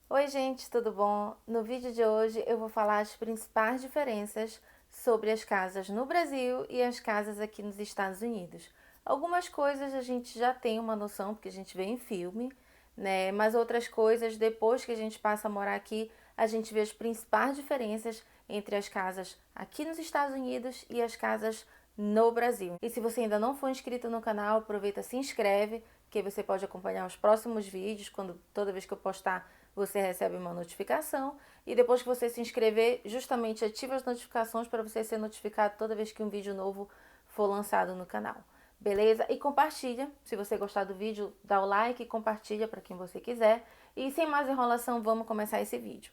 Oi, gente, tudo bom? No vídeo de hoje eu vou falar as principais diferenças sobre as casas no Brasil e as casas aqui nos Estados Unidos. Algumas coisas a gente já tem uma noção porque a gente vê em filme, né? Mas outras coisas, depois que a gente passa a morar aqui, a gente vê as principais diferenças entre as casas aqui nos Estados Unidos e as casas no Brasil. E se você ainda não for inscrito no canal, aproveita, se inscreve, que você pode acompanhar os próximos vídeos, quando toda vez que eu postar, você recebe uma notificação. E depois que você se inscrever, justamente ativa as notificações para você ser notificado toda vez que um vídeo novo for lançado no canal. Beleza? E compartilha, se você gostar do vídeo, dá o like e compartilha para quem você quiser. E sem mais enrolação, vamos começar esse vídeo.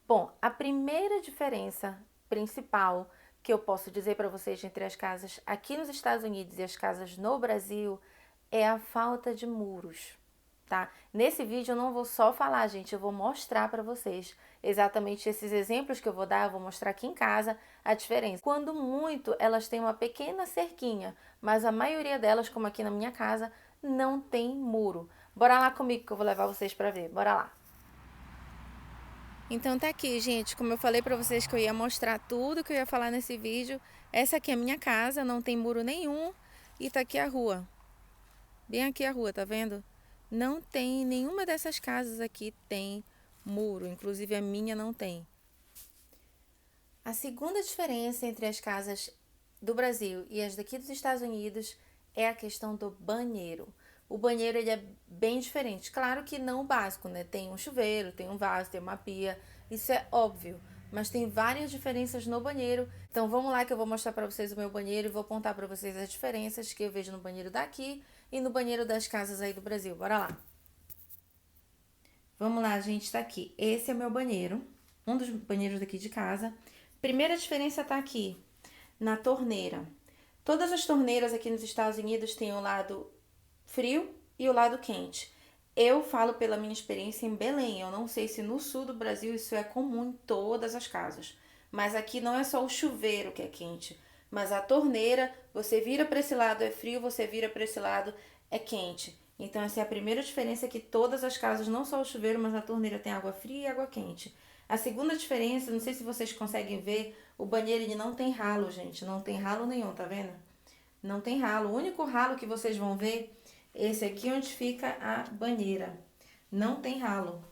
Bom, a primeira diferença principal que eu posso dizer para vocês entre as casas aqui nos Estados Unidos e as casas no Brasil é a falta de muros, tá? Nesse vídeo eu não vou só falar, gente, eu vou mostrar para vocês exatamente esses exemplos que eu vou dar, eu vou mostrar aqui em casa a diferença. Quando muito, elas têm uma pequena cerquinha, mas a maioria delas, como aqui na minha casa, não tem muro. Bora lá comigo que eu vou levar vocês para ver. Bora lá. Então tá aqui, gente, como eu falei pra vocês que eu ia mostrar tudo que eu ia falar nesse vídeo. Essa aqui é a minha casa, não tem muro nenhum e tá aqui a rua. Bem aqui a rua, tá vendo? Não tem, nenhuma dessas casas aqui tem muro, inclusive a minha não tem. A segunda diferença entre as casas do Brasil e as daqui dos Estados Unidos é a questão do banheiro. O banheiro ele é bem diferente. Claro que não o básico, né? Tem um chuveiro, tem um vaso, tem uma pia. Isso é óbvio. Mas tem várias diferenças no banheiro. Então vamos lá que eu vou mostrar para vocês o meu banheiro e vou apontar para vocês as diferenças que eu vejo no banheiro daqui e no banheiro das casas aí do Brasil. Bora lá. Vamos lá, gente, tá aqui. Esse é o meu banheiro, um dos banheiros daqui de casa. Primeira diferença tá aqui, na torneira. Todas as torneiras aqui nos Estados Unidos têm o lado frio e o lado quente. Eu falo pela minha experiência em Belém. Eu não sei se no sul do Brasil isso é comum em todas as casas. Mas aqui não é só o chuveiro que é quente, mas a torneira, você vira para esse lado é frio, você vira para esse lado é quente. Então essa é a primeira diferença que todas as casas, não só o chuveiro, mas a torneira tem água fria e água quente. A segunda diferença, não sei se vocês conseguem ver, o banheiro ele não tem ralo, gente, não tem ralo nenhum, tá vendo? Não tem ralo. O único ralo que vocês vão ver é esse aqui onde fica a banheira. Não tem ralo,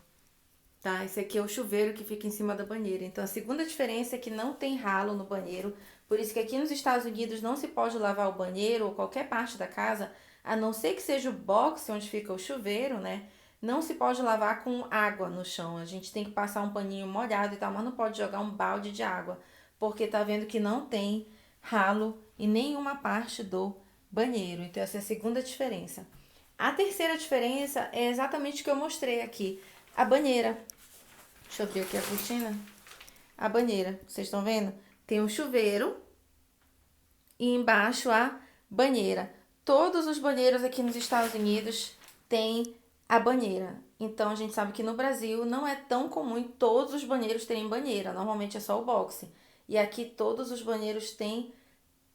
tá? Esse aqui é o chuveiro que fica em cima da banheira. Então a segunda diferença é que não tem ralo no banheiro. Por isso que aqui nos Estados Unidos não se pode lavar o banheiro ou qualquer parte da casa, a não ser que seja o box onde fica o chuveiro, né? Não se pode lavar com água no chão. A gente tem que passar um paninho molhado e tal, mas não pode jogar um balde de água, porque tá vendo que não tem ralo em nenhuma parte do banheiro. Então essa é a segunda diferença. A terceira diferença é exatamente o que eu mostrei aqui, a banheira. Deixa eu abrir aqui a cortina. A banheira, vocês estão vendo? Tem o chuveiro e embaixo a banheira. Todos os banheiros aqui nos Estados Unidos têm a banheira. Então a gente sabe que no Brasil não é tão comum todos os banheiros terem banheira. Normalmente é só o boxe. E aqui todos os banheiros têm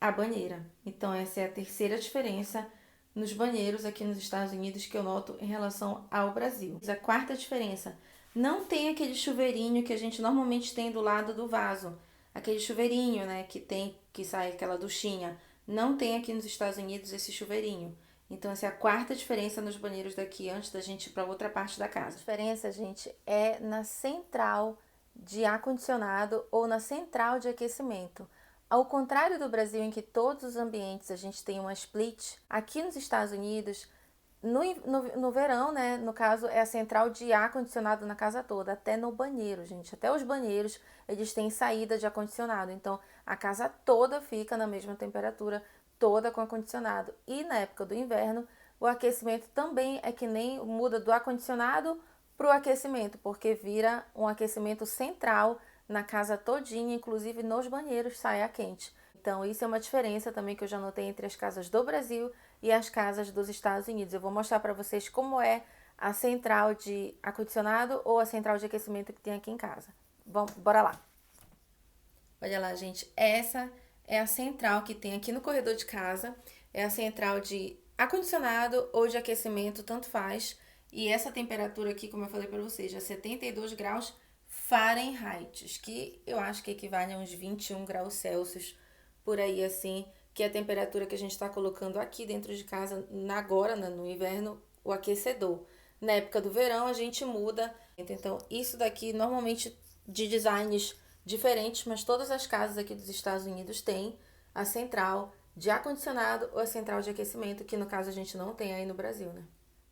a banheira. Então essa é a terceira diferença nos banheiros aqui nos Estados Unidos que eu noto em relação ao Brasil. A quarta diferença, não tem aquele chuveirinho que a gente normalmente tem do lado do vaso. Aquele chuveirinho, né, que tem que sai aquela duchinha. Não tem aqui nos Estados Unidos esse chuveirinho. Então essa é a quarta diferença nos banheiros daqui antes da gente ir para outra parte da casa. A diferença, gente, é na central de ar-condicionado ou na central de aquecimento. Ao contrário do Brasil, em que todos os ambientes a gente tem uma split, aqui nos Estados Unidos, no verão, né? No caso, é a central de ar-condicionado na casa toda, até no banheiro, gente. Até os banheiros, eles têm saída de ar-condicionado. Então, a casa toda fica na mesma temperatura, toda com ar-condicionado. E na época do inverno, o aquecimento também é que nem muda do ar-condicionado para o aquecimento, porque vira um aquecimento central na casa todinha, inclusive nos banheiros sai a quente. Então isso é uma diferença também que eu já notei entre as casas do Brasil e as casas dos Estados Unidos. Eu vou mostrar para vocês como é a central de ar-condicionado ou a central de aquecimento que tem aqui em casa. Vamos, bora lá. Olha lá, gente, essa é a central que tem aqui no corredor de casa. É a central de ar-condicionado ou de aquecimento, tanto faz. E essa temperatura aqui, como eu falei para vocês, é 72 graus Fahrenheit, que eu acho que equivale a uns 21 graus Celsius, por aí assim, que é a temperatura que a gente está colocando aqui dentro de casa agora, né, no inverno, o aquecedor. Na época do verão a gente muda. Então, isso daqui normalmente de designs diferentes, mas todas as casas aqui dos Estados Unidos têm a central de ar-condicionado ou a central de aquecimento, que no caso a gente não tem aí no Brasil, né?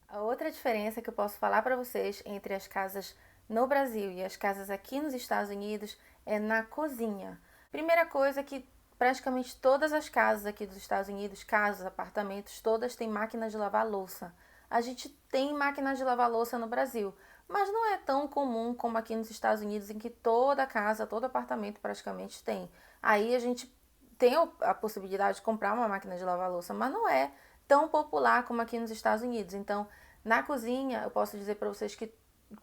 A outra diferença que eu posso falar para vocês entre as casas no Brasil e as casas aqui nos Estados Unidos é na cozinha. Primeira coisa que praticamente todas as casas aqui dos Estados Unidos, casas, apartamentos, todas têm máquina de lavar louça. A gente tem máquina de lavar louça no Brasil, mas não é tão comum como aqui nos Estados Unidos, em que toda casa, todo apartamento praticamente tem. Aí a gente tem a possibilidade de comprar uma máquina de lavar louça, mas não é tão popular como aqui nos Estados Unidos. Então, na cozinha, eu posso dizer para vocês que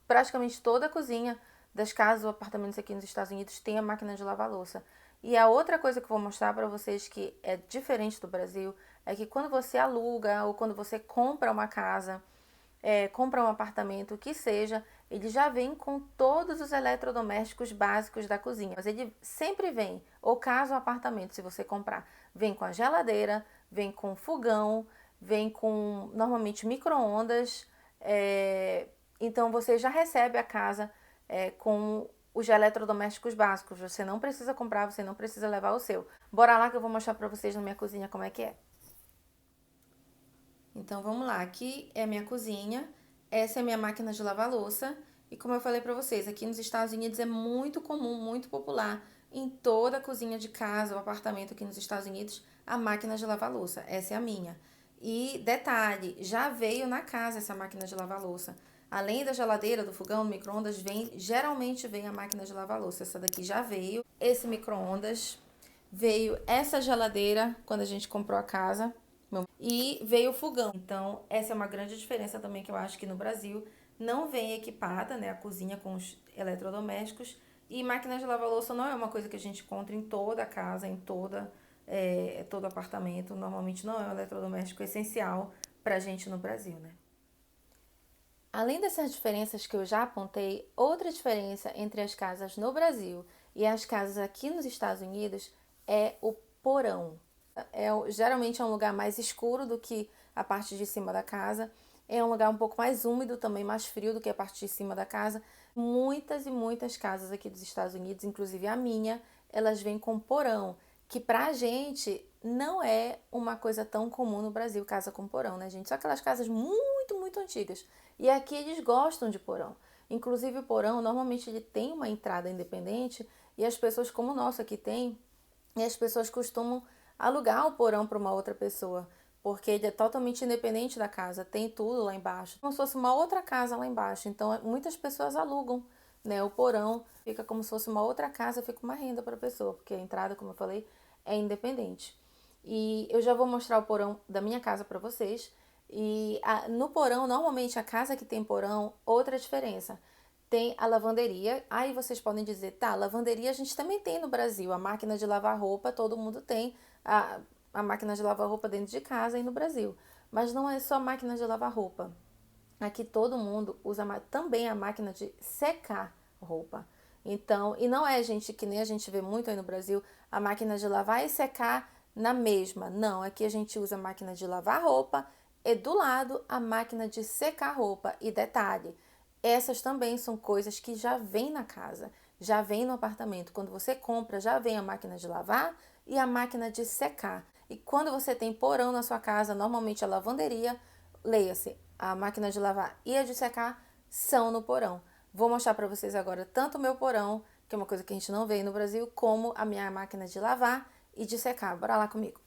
praticamente toda a cozinha das casas ou apartamentos aqui nos Estados Unidos tem a máquina de lavar louça. E a outra coisa que eu vou mostrar para vocês que é diferente do Brasil é que quando você aluga ou quando você compra uma casa, compra um apartamento, o que seja, ele já vem com todos os eletrodomésticos básicos da cozinha. Mas ele sempre vem, ou caso o apartamento, se você comprar, vem com a geladeira, vem com fogão, vem com normalmente micro-ondas. Então você já recebe a casa com os eletrodomésticos básicos. Você não precisa comprar, você não precisa levar o seu. Bora lá que eu vou mostrar pra vocês na minha cozinha como é que é. Então vamos lá, aqui é a minha cozinha, essa é a minha máquina de lavar louça. E como eu falei pra vocês, aqui nos Estados Unidos é muito comum, muito popular em toda a cozinha de casa ou apartamento aqui nos Estados Unidos a máquina de lavar louça. Essa é a minha. E detalhe, já veio na casa essa máquina de lavar louça. Além da geladeira, do fogão, do micro-ondas, geralmente vem a máquina de lavar louça. Essa daqui já veio. Esse micro-ondas veio, essa geladeira quando a gente comprou a casa. E veio o fogão. Então, essa é uma grande diferença também que eu acho que no Brasil não vem equipada, né, a cozinha com os eletrodomésticos. E máquina de lavar louça não é uma coisa que a gente encontra em toda a casa, em todo apartamento. Normalmente não é um eletrodoméstico essencial pra gente no Brasil, né? Além dessas diferenças que eu já apontei, outra diferença entre as casas no Brasil e as casas aqui nos Estados Unidos é o porão. Geralmente é um lugar mais escuro do que a parte de cima da casa. É um lugar um pouco mais úmido, também mais frio do que a parte de cima da casa. Muitas e muitas casas aqui dos Estados Unidos, inclusive a minha, elas vêm com porão, que pra gente não é uma coisa tão comum no Brasil, casa com porão, né, gente? São aquelas casas muito, muito antigas. E aqui eles gostam de porão. Inclusive o porão, normalmente ele tem uma entrada independente e as pessoas, como o nosso aqui tem, e as pessoas costumam alugar o porão para uma outra pessoa, porque ele é totalmente independente da casa, tem tudo lá embaixo, como se fosse uma outra casa lá embaixo. Então, muitas pessoas alugam, né, o porão, fica como se fosse uma outra casa, fica uma renda para a pessoa, porque a entrada, como eu falei, é independente. E eu já vou mostrar o porão da minha casa para vocês. E no porão, normalmente a casa que tem porão, outra diferença. Tem a lavanderia. Aí vocês podem dizer, tá, lavanderia a gente também tem no Brasil. A máquina de lavar roupa, todo mundo tem a máquina de lavar roupa dentro de casa e no Brasil. Mas não é só máquina de lavar roupa. Aqui todo mundo usa também a máquina de secar roupa. Então, e não é, gente, que nem a gente vê muito aí no Brasil, a máquina de lavar e secar na mesma. Não, aqui a gente usa a máquina de lavar roupa e do lado a máquina de secar roupa. E detalhe, essas também são coisas que já vem na casa, já vem no apartamento. Quando você compra, já vem a máquina de lavar e a máquina de secar. E quando você tem porão na sua casa, normalmente a lavanderia, leia-se, a máquina de lavar e a de secar são no porão. Vou mostrar para vocês agora tanto o meu porão, que é uma coisa que a gente não vê no Brasil, como a minha máquina de lavar e de secar. Bora lá comigo.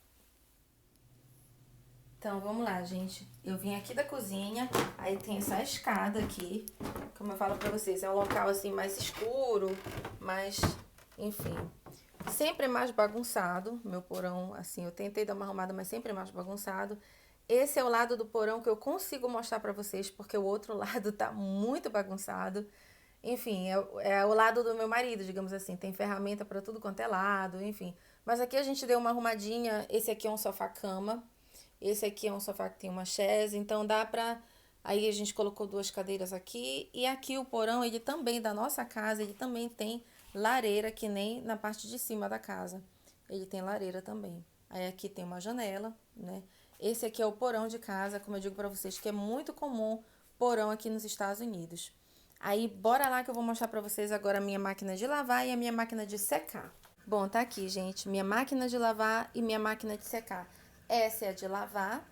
Então, vamos lá, gente. Eu vim aqui da cozinha, aí tem essa escada aqui. Como eu falo pra vocês, é um local assim mais escuro, mas, enfim, sempre é mais bagunçado. Meu porão, assim, eu tentei dar uma arrumada, mas sempre é mais bagunçado. Esse é o lado do porão que eu consigo mostrar pra vocês, porque o outro lado tá muito bagunçado. Enfim, é o lado do meu marido, digamos assim. Tem ferramenta pra tudo quanto é lado, enfim. Mas aqui a gente deu uma arrumadinha. Esse aqui é um sofá-cama. Esse aqui é um sofá que tem uma chaise, então dá pra Aí a gente colocou 2 cadeiras aqui. E aqui o porão, ele também, da nossa casa, ele também tem lareira, que nem na parte de cima da casa. Ele tem lareira também. Aí aqui tem uma janela, né? Esse aqui é o porão de casa, como eu digo pra vocês, que é muito comum porão aqui nos Estados Unidos. Aí, bora lá que eu vou mostrar pra vocês agora a minha máquina de lavar e a minha máquina de secar. Bom, tá aqui, gente, minha máquina de lavar e minha máquina de secar. Essa é a de lavar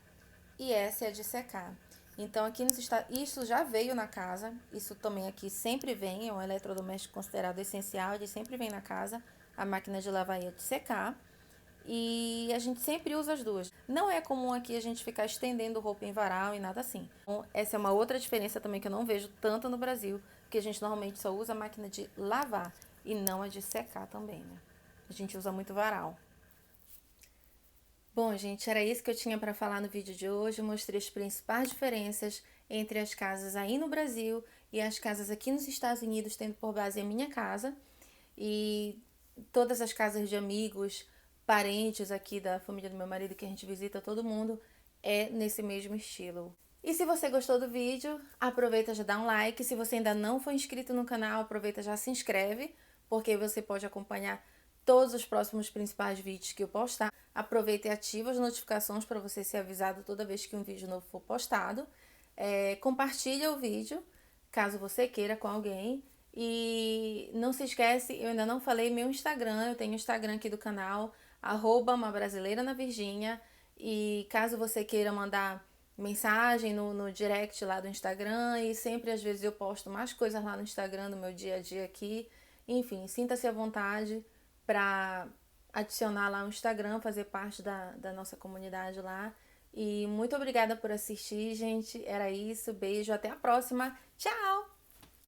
e essa é a de secar. Então, aqui nos Estados Unidos, isso já veio na casa, isso também aqui sempre vem, é um eletrodoméstico considerado essencial, ele sempre vem na casa, a máquina de lavar e a de secar. E a gente sempre usa as duas. Não é comum aqui a gente ficar estendendo roupa em varal e nada assim. Então, essa é uma outra diferença também que eu não vejo tanto no Brasil, porque a gente normalmente só usa a máquina de lavar e não a de secar também, né? A gente usa muito varal. Bom, gente, era isso que eu tinha para falar no vídeo de hoje. Eu mostrei as principais diferenças entre as casas aí no Brasil e as casas aqui nos Estados Unidos, tendo por base a minha casa. E todas as casas de amigos, parentes aqui da família do meu marido que a gente visita, todo mundo é nesse mesmo estilo. E se você gostou do vídeo, aproveita já dá um like. Se você ainda não for inscrito no canal, aproveita já se inscreve, porque você pode acompanhar todos os próximos principais vídeos que eu postar. Aproveita e ativa as notificações para você ser avisado toda vez que um vídeo novo for postado. Compartilha o vídeo, caso você queira, com alguém. E não se esquece, eu ainda não falei meu Instagram, eu tenho o Instagram aqui do canal, @umabrasileira_na_Virgínia. E caso você queira mandar mensagem no direct lá do Instagram, e sempre às vezes eu posto mais coisas lá no Instagram do meu dia a dia aqui. Enfim, sinta-se à vontade para adicionar lá o Instagram, fazer parte da nossa comunidade lá. E muito obrigada por assistir, gente. Era isso. Beijo. Até a próxima. Tchau!